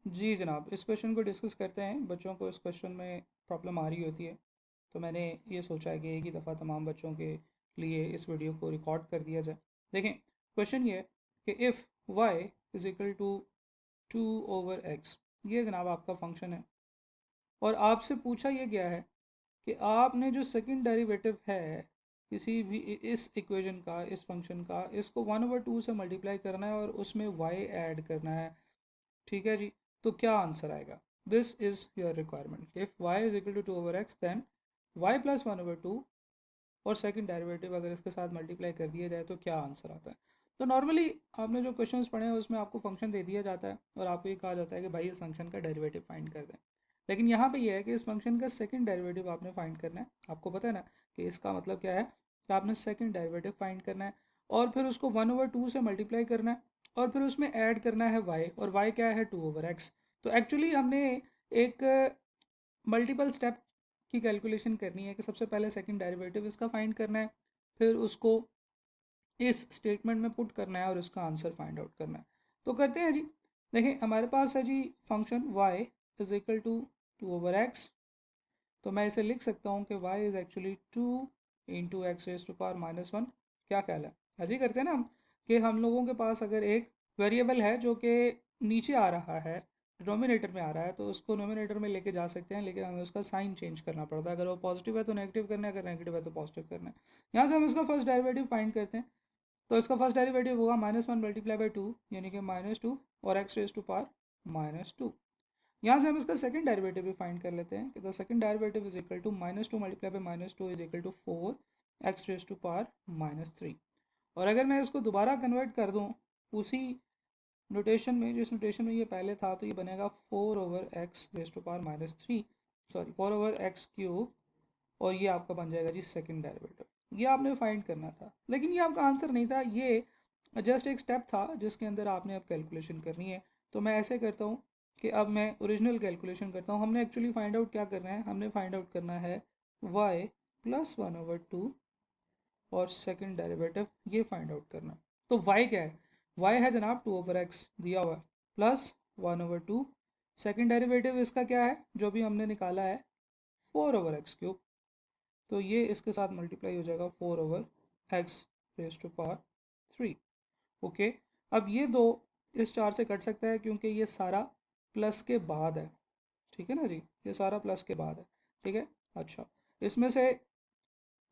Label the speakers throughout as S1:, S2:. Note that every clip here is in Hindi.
S1: जी जनाब, इस क्वेश्चन को डिस्कस करते हैं। बच्चों को इस क्वेश्चन में प्रॉब्लम आ रही होती है, तो मैंने ये सोचा है कि एक ही दफ़ा तमाम बच्चों के लिए इस वीडियो को रिकॉर्ड कर दिया जाए। देखें, क्वेश्चन ये है कि if y is equal to 2/x, ये जनाब आपका फंक्शन है और आपसे पूछा ये गया है कि आपने जो सेकंड डेरिवेटिव है किसी भी इस इक्वेशन का, इस फंक्शन का, इसको 1/2 से मल्टीप्लाई करना है और उसमें y ऐड करना है। ठीक है जी, तो क्या आंसर आएगा? This is your requirement. If y is equal to 2/x then y plus 1/2 और सेकंड डेरिवेटिव अगर इसके साथ मल्टीप्लाई कर दिया जाए तो क्या आंसर आता है। तो नॉर्मली आपने जो क्वेश्चंस पढ़े हैं उसमें आपको फंक्शन दे दिया जाता है और आपको ये कहा जाता है कि भाई इस फंक्शन का डेरिवेटिव फाइंड कर दें। लेकिन यहाँ पे ये है कि इस फंक्शन का सेकंड डेरिवेटिव आपने फाइंड करना है। आपको पता है ना कि इसका मतलब क्या है कि आपने सेकंड डेरिवेटिव फाइंड करना है और फिर उसको 1/2 से मल्टीप्लाई करना है और फिर उसमें ऐड करना है y, और y क्या है 2/x। तो एक्चुअली हमने एक मल्टीपल स्टेप की कैलकुलेशन करनी है कि सबसे पहले सेकंड डेरिवेटिव इसका फाइंड करना है, फिर उसको इस स्टेटमेंट में पुट करना है और उसका आंसर फाइंड आउट करना है। तो करते हैं जी। देखें, हमारे पास है g function y is equal to 2/x। तो मैं इसे लिख सकता हूँ कि y is actually 2 into x raise to power -1। क्या ख्याल है? ऐसे ही करते हैं ना हम, कि हम लोगों के पास अगर एक वेरिएबल है जो कि नीचे आ रहा है, डिनोमिनेटर में आ रहा है, तो उसको नोमिनेटर में लेके जा सकते हैं, लेकिन हमें उसका साइन चेंज करना पड़ता है। अगर वो पॉजिटिव है तो नेगेटिव करना है, अगर नेगेटिव है तो पॉजिटिव करना है। यहाँ से हम इसका फर्स्ट डेरिवेटिव फाइंड करते हैं। तो इसका फर्स्ट डेरिवेटिव होगा -1 मल्टीप्लाई बाई 2, यानी कि -2 और एक्स रेज टू पावर -2। यहाँ से हम इसका सेकंड डेरिवेटिव भी फाइंड कर लेते हैं कि the second derivative is equal to -2 multiply by -2 is equal to 4 x raise to power -3। और अगर मैं इसको दोबारा कन्वर्ट कर दूँ उसी नोटेशन में जिस नोटेशन में ये पहले था, तो ये बनेगा 4/x raise to power -3, sorry 4/x cube, और ये आपका बन जाएगा जी सेकंड डेरिवेटिव। ये आपने फाइंड करना था, लेकिन ये आपका आंसर नहीं था, ये जस्ट एक स्टेप था जिसके अंदर आपने अब कैलकुलेशन करनी है। तो मैं ऐसे करता हूँ कि अब मैं ओरिजिनल कैलकुलेशन करता हूँ। हमने एक्चुअली फाइंड आउट क्या करना है, हमने फाइंड आउट करना है y प्लस 1/2 और सेकंड डेरिवेटिव ये फाइंड आउट करना है। तो y क्या है? y है जनाब 2/x दिया हुआ, प्लस 1/2। सेकंड डेरिवेटिव इसका क्या है जो भी हमने निकाला है? 4/x cube. तो ये इसके साथ मल्टीप्लाई हो जाएगा 4/x raise to power 3। Okay, अब ये दो इस 4 से कट सकता है क्योंकि ये सारा प्लस के बाद है। ठीक है ना जी, ये सारा प्लस के बाद है। ठीक है, अच्छा, इसमें से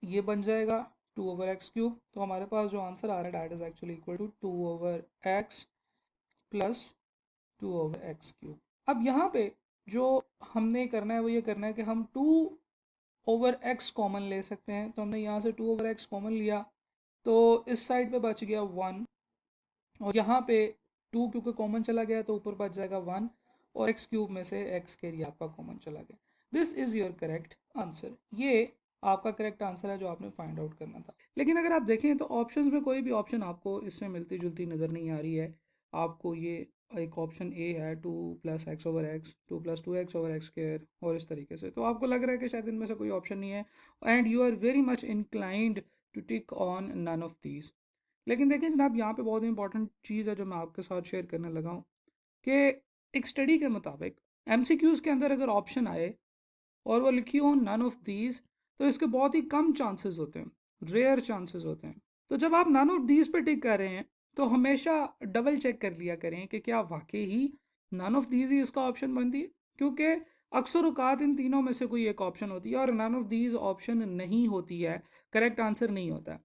S1: ये बन जाएगा 2/x क्यूब। तो हमारे पास जो आंसर आ रहा है that is actually equal to 2/x plus 2/x cube. अब यहाँ पे जो हमने करना है वो ये करना है कि हम 2/x कॉमन ले सकते हैं। तो हमने यहाँ से 2/x कॉमन लिया, तो इस साइड पे बच गया 1, और यहाँ पे 2 क्योंकि कॉमन चला गया तो ऊपर बच जाएगा 1, और एक्स क्यूब में से एक्स के लिए आपका कॉमन चला गया। This is your correct answer. ये आपका करेक्ट आंसर है जो आपने फाइंड आउट करना था। लेकिन अगर आप देखें तो ऑप्शंस में कोई भी ऑप्शन आपको इससे मिलती जुलती नज़र नहीं आ रही है। आपको ये एक ऑप्शन ए है 2+x/x, 2+2x/x², और इस तरीके से, तो आपको लग रहा है कि शायद इनमें से कोई ऑप्शन नहीं है, and you are very much inclined to tick on none of these. लेकिन देखिए जनाब, यहाँ पे बहुत इंपॉर्टेंट चीज़ है जो मैं आपके साथ शेयर करने लगा हूँ कि एक स्टडी के मुताबिक एमसीक्यूज़ के अंदर अगर ऑप्शन आए और वो लिखी हो नन ऑफ दीज, तो इसके बहुत ही कम चांसेस होते हैं, रेयर चांसेस होते हैं। तो जब आप नन ऑफ दीज पे टिक कर रहे हैं तो हमेशा डबल चेक कर लिया करें कि क्या वाकई ही नन ऑफ दीज ही इसका ऑप्शन बनती है, क्योंकि अक्सर औकात इन तीनों में से कोई एक ऑप्शन होती है और नन ऑफ दीज ऑप्शन नहीं होती है, करेक्ट आंसर नहीं होता है।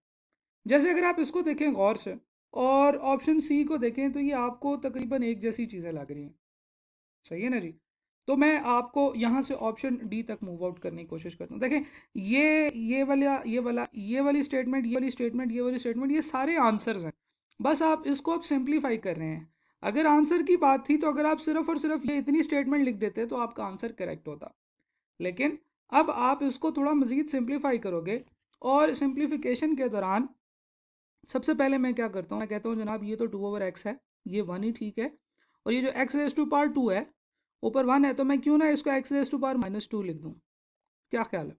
S1: जैसे अगर आप इसको देखें गौर से और ऑप्शन सी को देखें तो ये आपको तकरीबन एक जैसी चीज़ें लग रही हैं। सही है ना जी? तो मैं आपको यहाँ से ऑप्शन डी तक मूव आउट करने की कोशिश करता हूँ। देखें, ये वाली स्टेटमेंट, ये वाली स्टेटमेंट, ये वाली स्टेटमेंट, ये सारे आंसर्स हैं। बस आप इसको अब सिंप्लीफाई कर रहे हैं। अगर आंसर की बात थी तो अगर आप सिर्फ और सिर्फ ये इतनी स्टेटमेंट लिख देते तो आपका आंसर करेक्ट होता। लेकिन अब आप इसको थोड़ा मज़ीद सिंप्लीफाई करोगे, और सिंप्लीफिकेशन के दौरान सबसे पहले मैं क्या करता हूँ, मैं कहता हूँ जनाब ये तो 2/x है, ये 1 ही ठीक है, और ये जो x रेज टू पावर 2 है, ऊपर 1 है, तो मैं क्यों ना इसको x रेज टू पावर -2 लिख दूँ। क्या ख्याल है?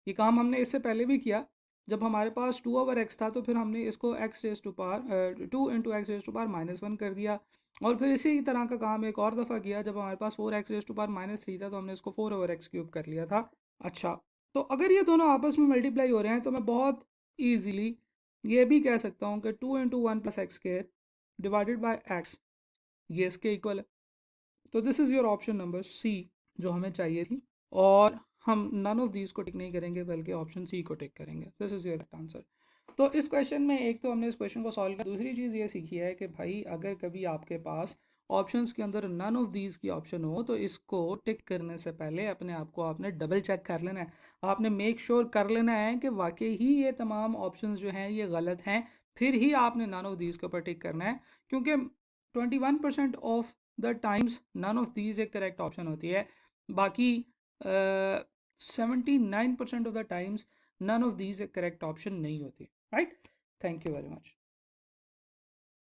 S1: ये काम हमने इससे पहले भी किया। जब हमारे पास 2/x था तो फिर हमने इसको x raise to power 2 into x raise to power -1 कर दिया, और फिर इसी तरह का काम एक और दफ़ा किया जब हमारे पास 4x⁻³ था, तो हमने इसको 4/x³ कर लिया था। अच्छा, तो अगर ये दोनों आपस में मल्टीप्लाई हो रहे हैं तो मैं बहुत ईजीली ये भी कह सकता हूँ कि 2 × 1 + x² डिवाइडेड बाय x, ये इसके इक्वल है। तो this is your option number C जो हमें चाहिए थी, और हम नन ऑफ दीज को टिक नहीं करेंगे बल्कि ऑप्शन सी को टिक करेंगे। This is your answer. तो इस क्वेश्चन में एक तो हमने इस क्वेश्चन को सॉल्व किया, दूसरी चीज़ ये सीखी है कि भाई अगर कभी आपके पास ऑप्शंस के अंदर नन ऑफ दीज की ऑप्शन हो तो इसको टिक करने से पहले अपने आप को आपने डबल चेक कर लेना है। आपने मेक श्योर कर लेना है कि वाकई ही ये तमाम ऑप्शंस जो हैं ये गलत हैं, फिर ही आपने नन ऑफ दीज के ऊपर टिक करना है। क्योंकि 21% of the times none of these एक करेक्ट ऑप्शन होती है, बाकी 79% of the times none of these एक करेक्ट ऑप्शन नहीं होती। Right, thank you very much.